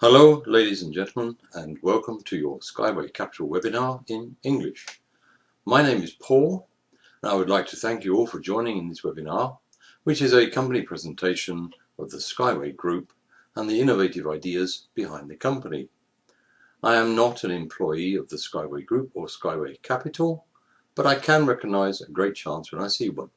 Hello, ladies and gentlemen, and welcome to your SkyWay Capital webinar in English. My name is Paul, and I would like to thank you all for joining in this webinar, which is a company presentation of the SkyWay Group and the innovative ideas behind the company. I am not an employee of the SkyWay Group or SkyWay Capital, but I can recognize a great chance when I see one.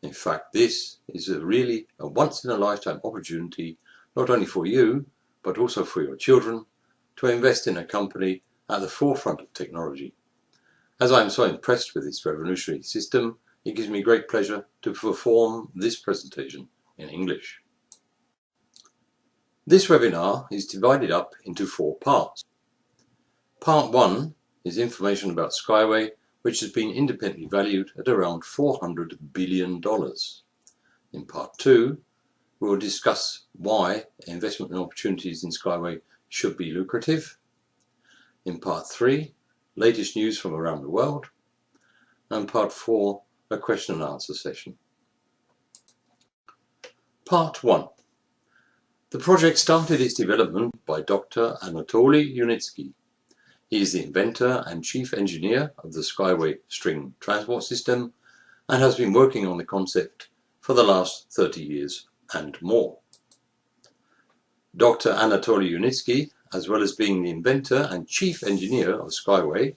In fact, this is really a once-in-a-lifetime opportunity, not only for you, but also for your children, to invest in a company at the forefront of technology. As I am so impressed with this revolutionary system, it gives me great pleasure to perform this presentation in English. This webinar is divided up into 4 parts. Part 1 is information about SkyWay, which has been independently valued at around $400 billion. In Part 2, we will discuss why investment opportunities in SkyWay should be lucrative. In Part 3, latest news from around the world. And Part 4, a question and answer session. Part 1. The project started its development by Dr. Anatoly Yunitsky. He is the inventor and chief engineer of the SkyWay string transport system and has been working on the concept for the last 30 years and more. Dr. Anatoly Yunitsky, as well as being the inventor and chief engineer of SkyWay,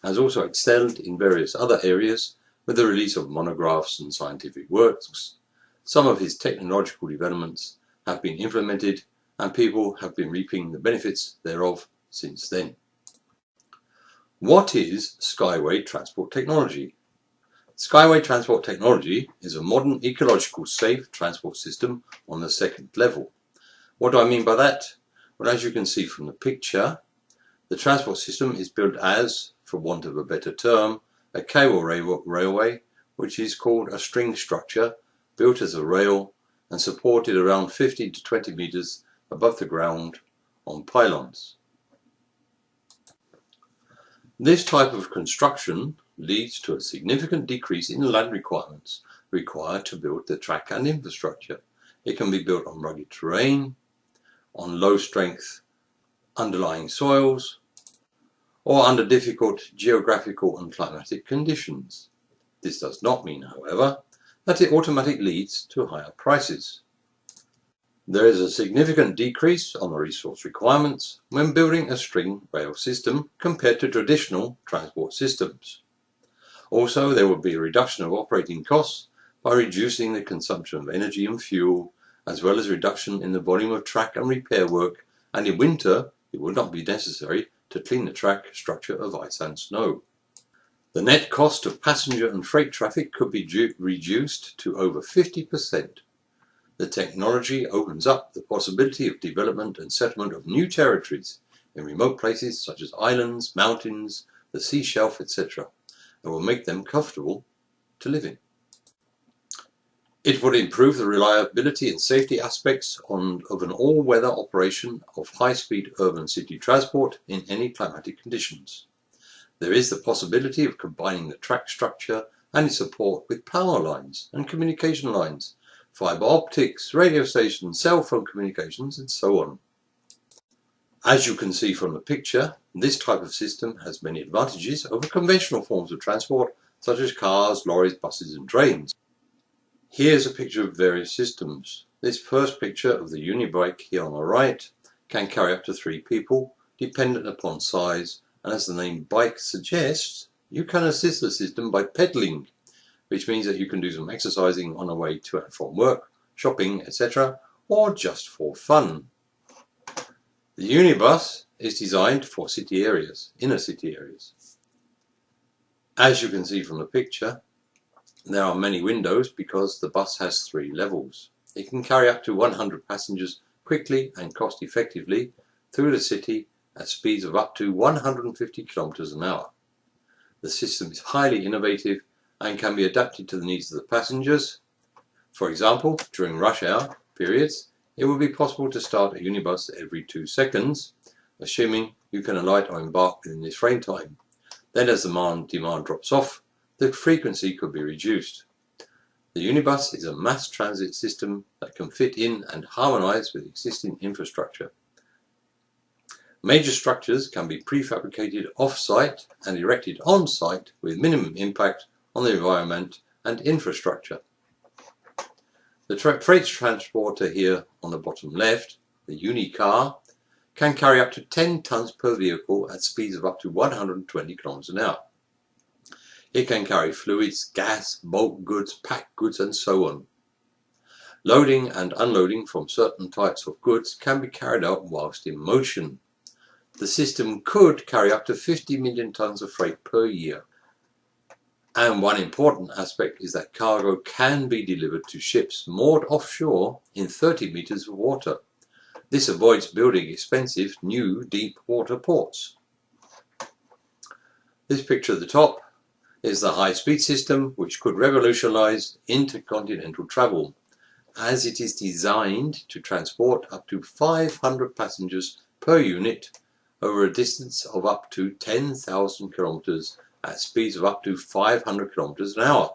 has also excelled in various other areas with the release of monographs and scientific works. Some of his technological developments have been implemented and people have been reaping the benefits thereof since then. What is SkyWay transport technology? SkyWay transport technology is a modern, ecological, safe transport system on the 2nd level. What do I mean by that? Well, as you can see from the picture, the transport system is built as, for want of a better term, a cable railway, which is called a string structure, built as a rail and supported around 15 to 20 meters above the ground on pylons. This type of construction leads to a significant decrease in land requirements required to build the track and infrastructure. It can be built on rugged terrain, on low strength underlying soils, or under difficult geographical and climatic conditions. This does not mean, however, that it automatically leads to higher prices. There is a significant decrease on the resource requirements when building a string rail system compared to traditional transport systems. Also, there will be a reduction of operating costs by reducing the consumption of energy and fuel, as well as reduction in the volume of track and repair work, and in winter it will not be necessary to clean the track structure of ice and snow. The net cost of passenger and freight traffic could be reduced to over 50%. The technology opens up the possibility of development and settlement of new territories in remote places such as islands, mountains, the sea shelf, etc., and will make them comfortable to live in. It would improve the reliability and safety aspects of an all-weather operation of high-speed urban city transport in any climatic conditions. There is the possibility of combining the track structure and its support with power lines and communication lines, fiber optics, radio stations, cell phone communications, and so on. As you can see from the picture, this type of system has many advantages over conventional forms of transport such as cars, lorries, buses and trains. Here's a picture of various systems. This first picture of the unibike here on the right can carry up to 3 people, dependent upon size, and as the name bike suggests, you can assist the system by pedaling, which means that you can do some exercising on the way to and from work, shopping, etc., or just for fun. The unibus is designed for city areas, inner city areas. As you can see from the picture, there are many windows because the bus has 3 levels. It can carry up to 100 passengers quickly and cost effectively through the city at speeds of up to 150 kilometers an hour. The system is highly innovative and can be adapted to the needs of the passengers. For example, during rush hour periods, it will be possible to start a unibus every 2 seconds, assuming you can alight or embark within this frame time. Then as the demand drops off, the frequency could be reduced. The unibus is a mass transit system that can fit in and harmonize with existing infrastructure. Major structures can be prefabricated off-site and erected on-site with minimum impact on the environment and infrastructure. The freight transporter here on the bottom left, the Unicar, can carry up to 10 tons per vehicle at speeds of up to 120 km an hour. It can carry fluids, gas, bulk goods, packed goods and so on. Loading and unloading from certain types of goods can be carried out whilst in motion. The system could carry up to 50 million tons of freight per year. And one important aspect is that cargo can be delivered to ships moored offshore in 30 meters of water. This avoids building expensive new deep water ports. This picture at the top is the high-speed system, which could revolutionize intercontinental travel, as it is designed to transport up to 500 passengers per unit over a distance of up to 10,000 kilometers at speeds of up to 500 kilometers an hour.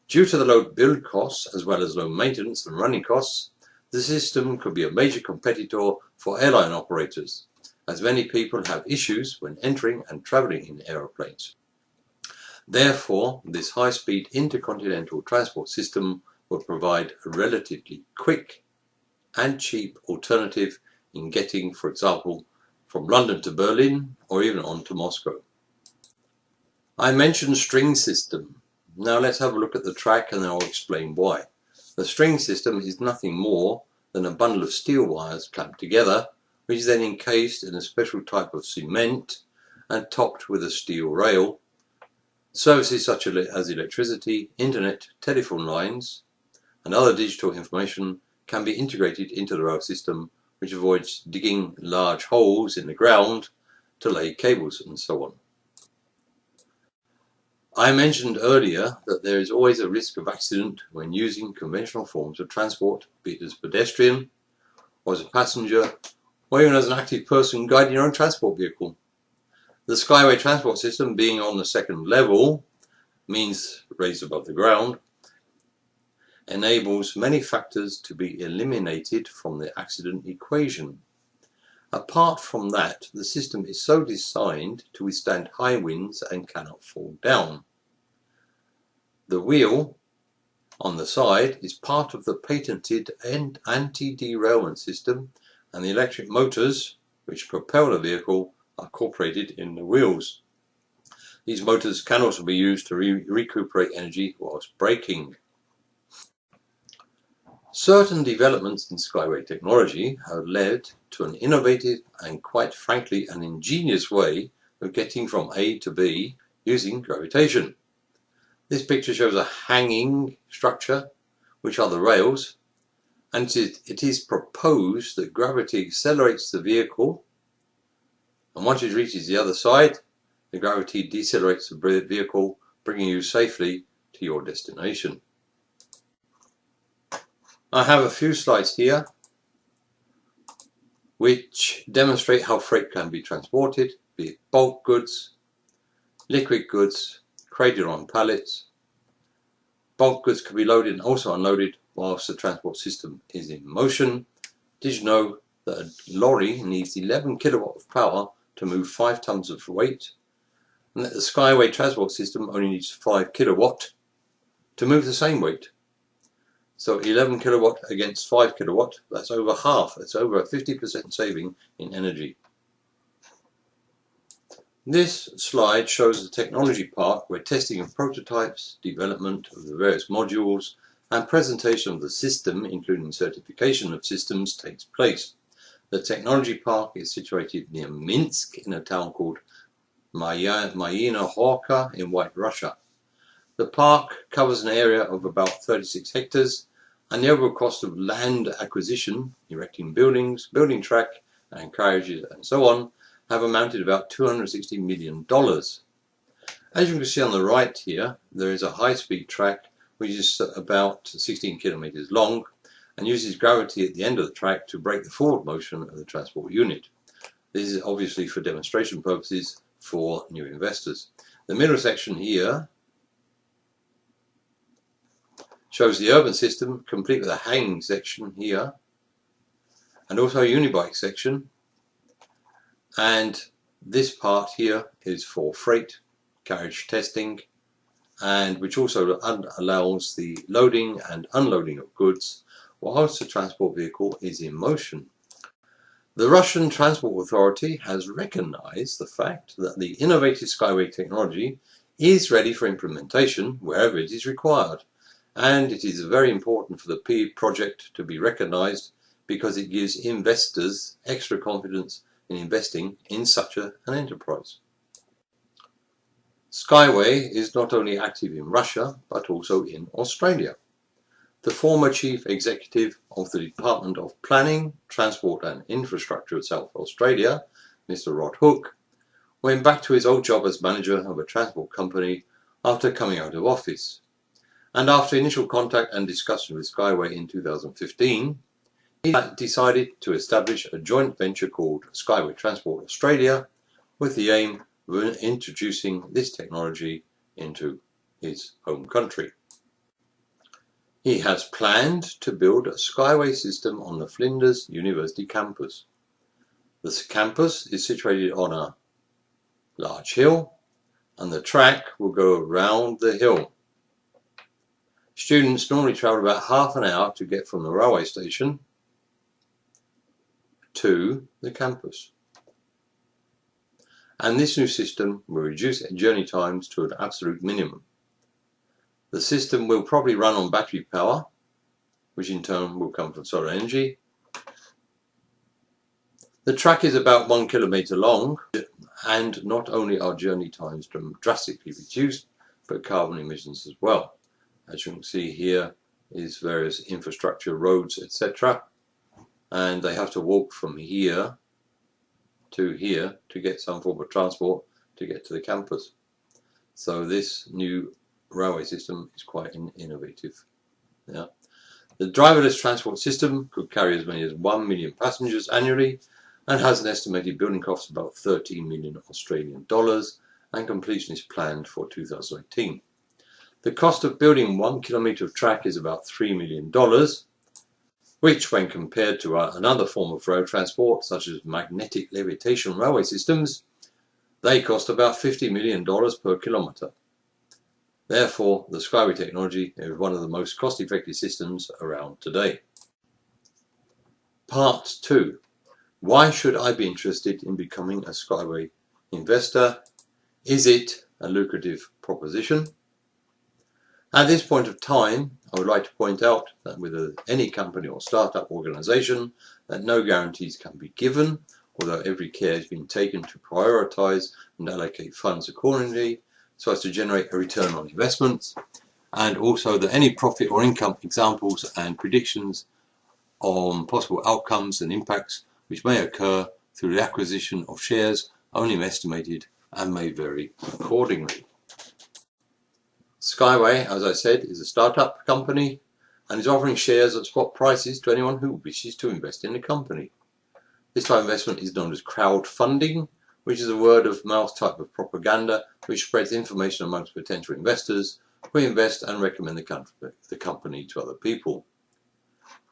Due to the low build costs as well as low maintenance and running costs, the system could be a major competitor for airline operators, as many people have issues when entering and traveling in aeroplanes. Therefore, this high-speed intercontinental transport system will provide a relatively quick and cheap alternative in getting, for example, from London to Berlin or even on to Moscow. I mentioned string system. Now let's have a look at the track and then I'll explain why. The string system is nothing more than a bundle of steel wires clamped together, which is then encased in a special type of cement and topped with a steel rail. Services such as electricity, internet, telephone lines, and other digital information can be integrated into the rail system, which avoids digging large holes in the ground to lay cables and so on. I mentioned earlier that there is always a risk of accident when using conventional forms of transport, be it as a pedestrian, or as a passenger, or even as an active person guiding your own transport vehicle. The SkyWay transport system, being on the second level, means raised above the ground, enables many factors to be eliminated from the accident equation. Apart from that, the system is so designed to withstand high winds and cannot fall down. The wheel on the side is part of the patented anti-derailment system, and the electric motors which propel the vehicle are incorporated in the wheels. These motors can also be used to recuperate energy whilst braking. Certain developments in SkyWay technology have led to an innovative and, quite frankly, an ingenious way of getting from A to B using gravitation. This picture shows a hanging structure, which are the rails, and it is proposed that gravity accelerates the vehicle, and once it reaches the other side, the gravity decelerates the vehicle, bringing you safely to your destination. I have a few slides here which demonstrate how freight can be transported, be it bulk goods, liquid goods, crated on pallets. Bulk goods can be loaded and also unloaded whilst the transport system is in motion. Did you know that a lorry needs 11 kilowatt of power to move 5 tons of weight, and that the SkyWay transport system only needs 5 kilowatt to move the same weight? So 11 kilowatt against 5 kilowatt, that's over half. That's over a 50% saving in energy. This slide shows the technology park where testing of prototypes, development of the various modules, and presentation of the system, including certification of systems, takes place. The technology park is situated near Minsk in a town called Mayina Horka in White Russia. The park covers an area of about 36 hectares, and the overall cost of land acquisition, erecting buildings, building track and carriages and so on, have amounted to about $260 million. As you can see on the right here, there is a high-speed track which is about 16 kilometers long and uses gravity at the end of the track to break the forward motion of the transport unit. This is obviously for demonstration purposes for new investors. The middle section here shows the urban system, complete with a hanging section here, and also a unibike section. And this part here is for freight carriage testing, and which also allows the loading and unloading of goods whilst the transport vehicle is in motion. The Russian Transport Authority has recognized the fact that the innovative SkyWay technology is ready for implementation wherever it is required, and it is very important for the P project to be recognized because it gives investors extra confidence in investing in such an enterprise. SkyWay is not only active in Russia but also in Australia. The former Chief Executive of the Department of Planning, Transport and Infrastructure of South Australia, Mr. Rod Hook, went back to his old job as manager of a transport company after coming out of office. And after initial contact and discussion with SkyWay in 2015, he decided to establish a joint venture called SkyWay Transport Australia with the aim of introducing this technology into his home country. He has planned to build a SkyWay system on the Flinders University campus. This campus is situated on a large hill, and the track will go around the hill. Students normally travel about half an hour to get from the railway station to the campus. And this new system will reduce journey times to an absolute minimum. The system will probably run on battery power, which in turn will come from solar energy. The track is about 1 kilometre long, and not only are journey times drastically reduced, but carbon emissions as well. As you can see here is various infrastructure, roads, etc. And they have to walk from here to get some form of transport to get to the campus. So this new railway system is quite innovative. Yeah. The driverless transport system could carry as many as 1 million passengers annually and has an estimated building cost of about 13 million Australian dollars, and completion is planned for 2018. The cost of building 1 kilometre of track is about $3 million, which when compared to another form of road transport such as magnetic levitation railway systems, they cost about $50 million per kilometre. Therefore, the SkyWay technology is one of the most cost-effective systems around today. Part 2. Why should I be interested in becoming a SkyWay investor? Is it a lucrative proposition? At this point of time, I would like to point out that with any company or startup organization, that no guarantees can be given, although every care has been taken to prioritize and allocate funds accordingly, so as to generate a return on investments, and also that any profit or income examples and predictions on possible outcomes and impacts which may occur through the acquisition of shares are only estimated and may vary accordingly. SkyWay, as I said, is a startup company and is offering shares at spot prices to anyone who wishes to invest in the company. This type of investment is known as crowdfunding, which is a word-of-mouth type of propaganda which spreads information amongst potential investors who invest and recommend the company to other people.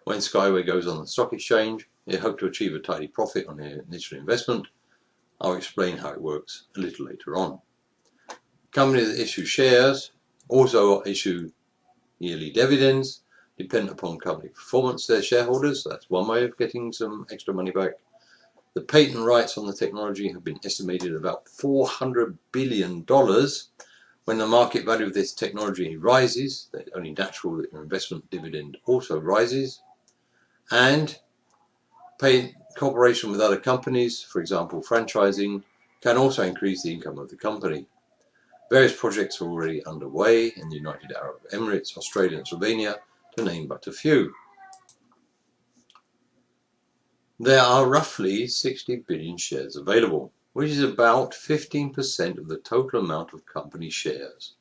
When SkyWay goes on the stock exchange, they hope to achieve a tidy profit on their initial investment. I'll explain how it works a little later on. Companies that issue shares also issue yearly dividends, dependent upon company performance to their shareholders. That's one way of getting some extra money back. The patent rights on the technology have been estimated at about $400 billion. When the market value of this technology rises, it's only natural that your investment dividend also rises. And cooperation with other companies, for example franchising, can also increase the income of the company. Various projects are already underway in the United Arab Emirates, Australia and Slovenia, to name but a few. There are roughly 60 billion shares available, which is about 15% of the total amount of company shares.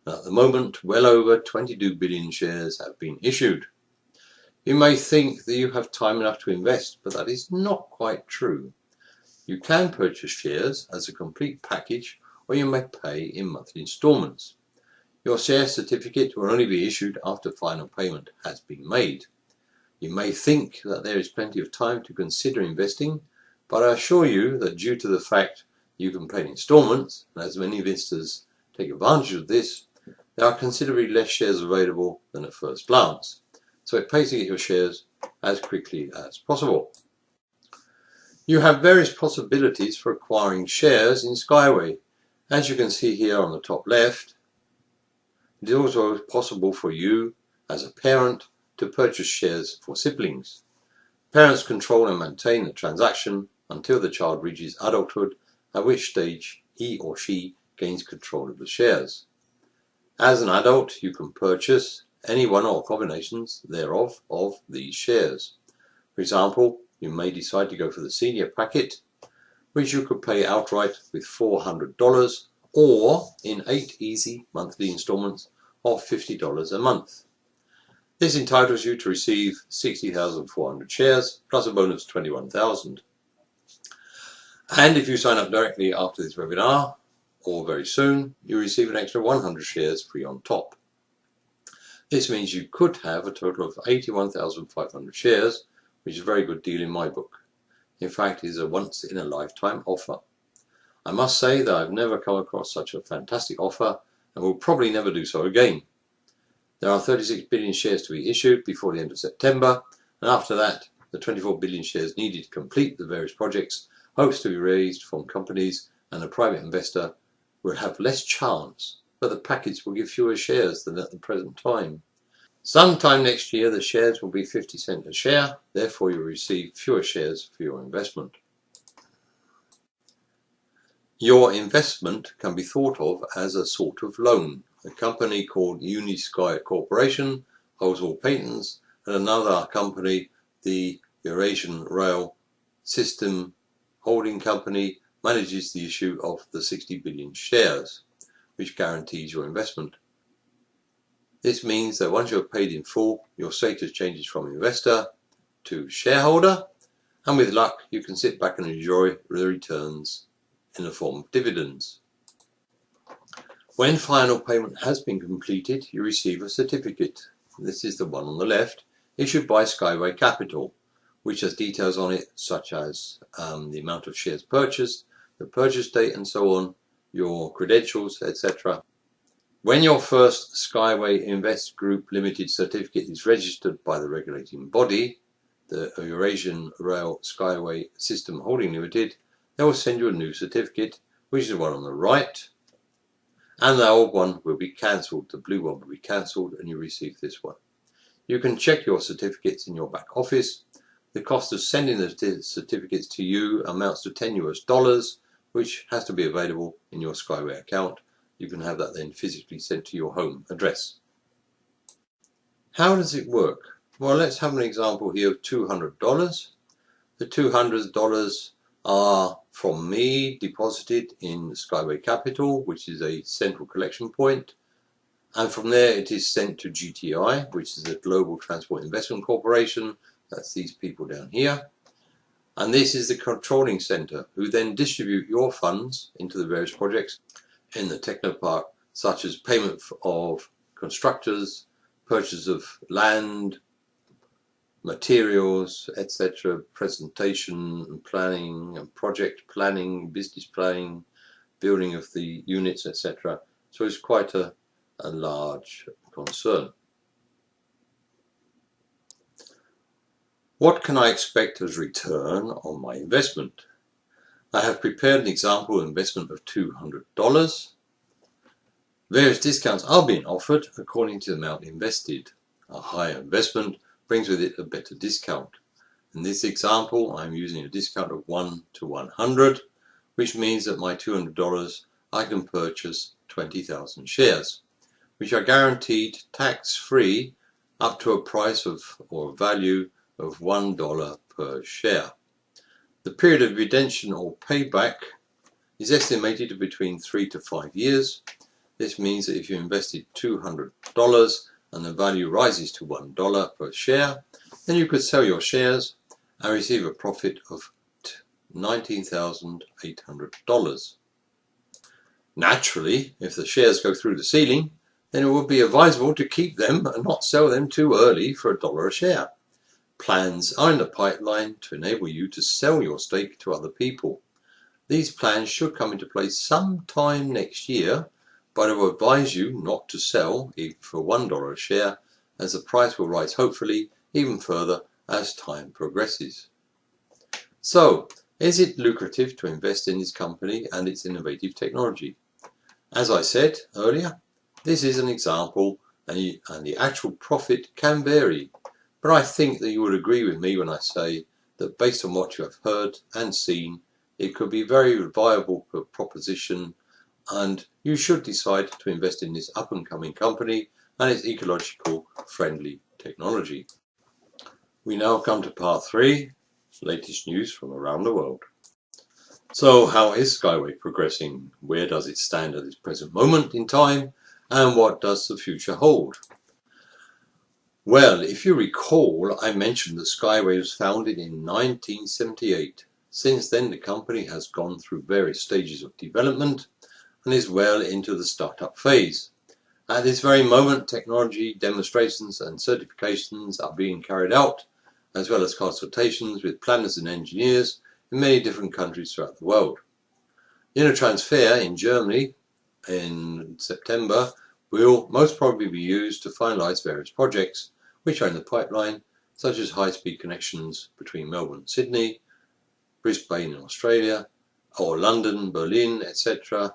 And at the moment, well over 22 billion shares have been issued. You may think that you have time enough to invest, but that is not quite true. You can purchase shares as a complete package, or you may pay in monthly installments. Your share certificate will only be issued after final payment has been made. You may think that there is plenty of time to consider investing, But I assure you that due to the fact you can pay in installments, and as many investors take advantage of this, there are considerably less shares available than at first glance. So it pays to get your shares as quickly as possible. You have various possibilities for acquiring shares in SkyWay. As you can see here on the top left, it is also possible for you as a parent to purchase shares for siblings. Parents control and maintain the transaction until the child reaches adulthood, at which stage he or she gains control of the shares. As an adult, you can purchase any one or combinations thereof of these shares. For example, you may decide to go for the senior packet, which you could pay outright with $400 or in 8 easy monthly installments of $50 a month. This entitles you to receive 60,400 shares plus a bonus of 21,000. And if you sign up directly after this webinar, or very soon, you receive an extra 100 shares free on top. This means you could have a total of 81,500 shares, which is a very good deal in my book. In fact, it is a once-in-a-lifetime offer. I must say that I've never come across such a fantastic offer and will probably never do so again. There are 36 billion shares to be issued before the end of September, and after that, the 24 billion shares needed to complete the various projects hopes to be raised from companies, and a private investor will have less chance, but the package will give fewer shares than at the present time. Sometime next year the shares will be 50 cents a share, therefore you will receive fewer shares for your investment. Your investment can be thought of as a sort of loan. A company called SkyWay Corporation holds all patents, and another company, the Eurasian Rail System Holding Company, manages the issue of the 60 billion shares, which guarantees your investment. This means that once you have paid in full, your status changes from investor to shareholder, and with luck you can sit back and enjoy the returns in the form of dividends. When final payment has been completed, you receive a certificate. This is the one on the left, issued by SkyWay Capital, which has details on it such as the amount of shares purchased, the purchase date and so on, your credentials, etc. When your first SkyWay Invest Group Limited certificate is registered by the regulating body, the Eurasian Rail SkyWay System Holding Limited, they will send you a new certificate, which is the one on the right, and the old one will be cancelled. The blue one will be cancelled and you receive this one. You can check your certificates in your back office. The cost of sending the certificates to you amounts to $10, which has to be available in your SkyWay account. You can have that then physically sent to your home address. How does it work? Well, let's have an example here of $200. The $200 are from me deposited in SkyWay Capital, which is a central collection point, and from there it is sent to GTI, which is a Global Transport Investment Corporation. That's these people down here, and this is the controlling center, who then distribute your funds into the various projects in the technopark, such as payment of constructors, purchase of land, materials, etc., presentation and planning and project planning, business planning, building of the units, etc. So it's quite a large concern. What can I expect as return on my investment? I have prepared an example investment of $200. Various discounts are being offered according to the amount invested. A higher investment brings with it a better discount. In this example, I'm using a discount of 1 to 100, which means that my $200 I can purchase 20,000 shares, which are guaranteed tax-free up to a price of or value of $1 per share. The period of redemption or payback is estimated to be between 3 to 5 years. This means that if you invested $200 and the value rises to $1 per share, then you could sell your shares and receive a profit of $19,800. Naturally, if the shares go through the ceiling, then it would be advisable to keep them and not sell them too early for $1 a share. Plans are in the pipeline to enable you to sell your stake to other people. These plans should come into place sometime next year, but I will advise you not to sell even for $1 a share, as the price will rise hopefully even further as time progresses. So, is it lucrative to invest in this company and its innovative technology? As I said earlier, this is an example and the actual profit can vary, but I think that you would agree with me when I say that based on what you have heard and seen, it could be a very viable proposition, and you should decide to invest in this up-and-coming company and its ecological friendly technology. We now come to part 3, latest news from around the world. So how is SkyWay progressing? Where does it stand at this present moment in time? And what does the future hold? Well, if you recall, I mentioned that SkyWay was founded in 1978. Since then, the company has gone through various stages of development and is well into the startup phase. At this very moment, technology demonstrations and certifications are being carried out, as well as consultations with planners and engineers in many different countries throughout the world. The InnoTrans Fair in Germany in September will most probably be used to finalise various projects which are in the pipeline, such as high-speed connections between Melbourne and Sydney, Brisbane in Australia, or London, Berlin, etc.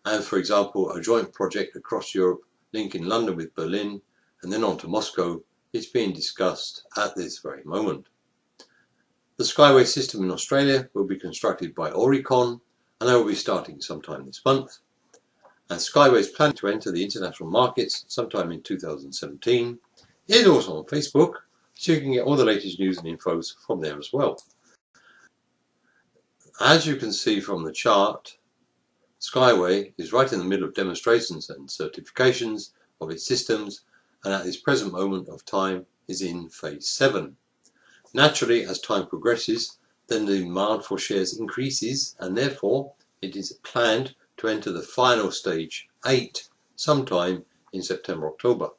And for example, a joint project across Europe linking London with Berlin and then on to Moscow is being discussed at this very moment. The SkyWay system in Australia will be constructed by Oricon, and they will be starting sometime this month. And SkyWay is planning to enter the international markets sometime in 2017. It is also on Facebook, so you can get all the latest news and infos from there as well. As you can see from the chart, SkyWay is right in the middle of demonstrations and certifications of its systems, and at this present moment of time is in phase 7. Naturally, as time progresses, then the demand for shares increases, and therefore it is planned to enter the final stage 8 sometime in September-October.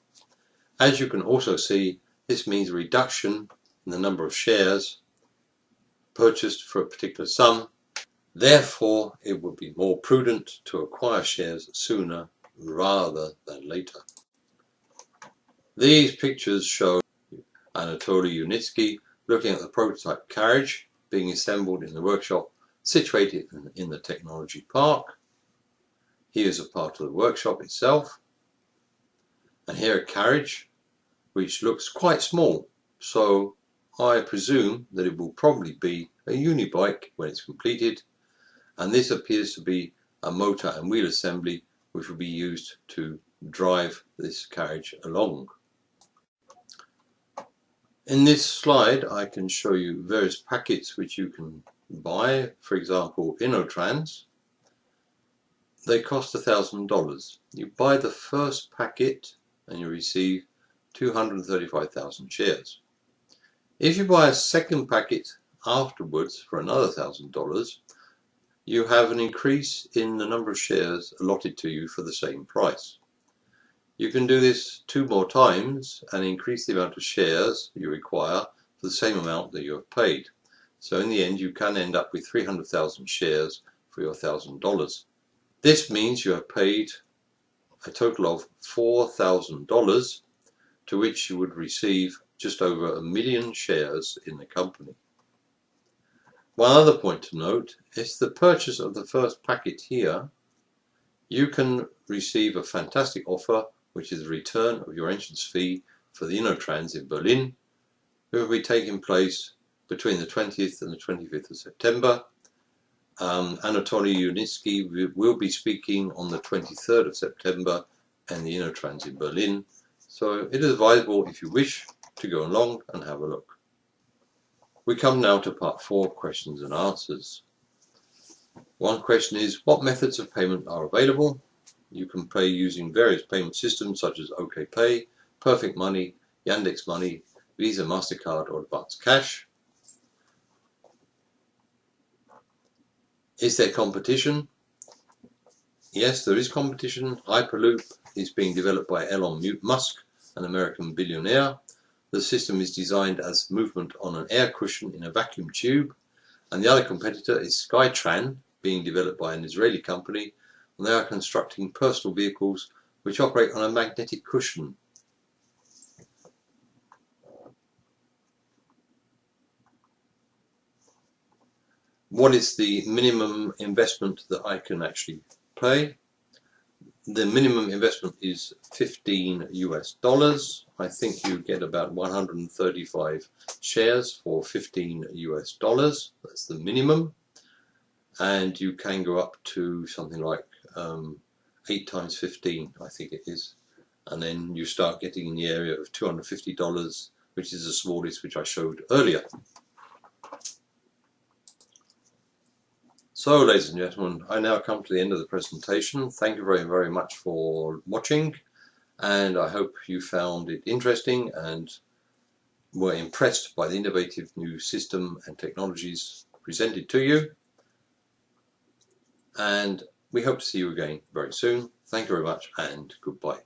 As you can also see, this means a reduction in the number of shares purchased for a particular sum. Therefore, it would be more prudent to acquire shares sooner rather than later. These pictures show Anatoly Yunitsky looking at the prototype carriage being assembled in the workshop situated in the technology park. Here is a part of the workshop itself, and here a carriage which looks quite small, so I presume that it will probably be a unibike when it's completed, and this appears to be a motor and wheel assembly which will be used to drive this carriage along. In this slide I can show you various packets which you can buy. For example, InnoTrans. They cost $1,000. You buy the first packet and you receive 235,000 shares. If you buy a second packet afterwards for another $1,000, you have an increase in the number of shares allotted to you for the same price. You can do this 2 more times and increase the amount of shares you require for the same amount that you have paid. So in the end you can end up with 300,000 shares for your $1,000. This means you have paid a total of $4,000, to which you would receive just over 1 million shares in the company. One other point to note is the purchase of the first packet here. You can receive a fantastic offer, which is the return of your entrance fee for the InnoTrans in Berlin, which will be taking place between the 20th and the 25th of September. Anatoly Yunitsky will be speaking on the 23rd of September and the InnoTrans in Berlin, so it is advisable if you wish to go along and have a look. We come now to part 4, questions and answers. One question is, what methods of payment are available? You can pay using various payment systems such as OKPay, Perfect Money, Yandex Money, Visa, MasterCard or Advance Cash. Is there competition? Yes, there is competition. Hyperloop is being developed by Elon Musk, an American billionaire. The system is designed as movement on an air cushion in a vacuum tube, and the other competitor is Skytran, being developed by an Israeli company, and they are constructing personal vehicles which operate on a magnetic cushion. What is the minimum investment that I can actually pay? The minimum investment is $15 US. I think you get about 135 shares for $15 US. That's the minimum. And you can go up to something like 8 times 15, I think it is. And then you start getting in the area of $250, which is the smallest, which I showed earlier. So, ladies and gentlemen, I now come to the end of the presentation. Thank you very, very much for watching, and I hope you found it interesting and were impressed by the innovative new system and technologies presented to you. And we hope to see you again very soon. Thank you very much, and goodbye.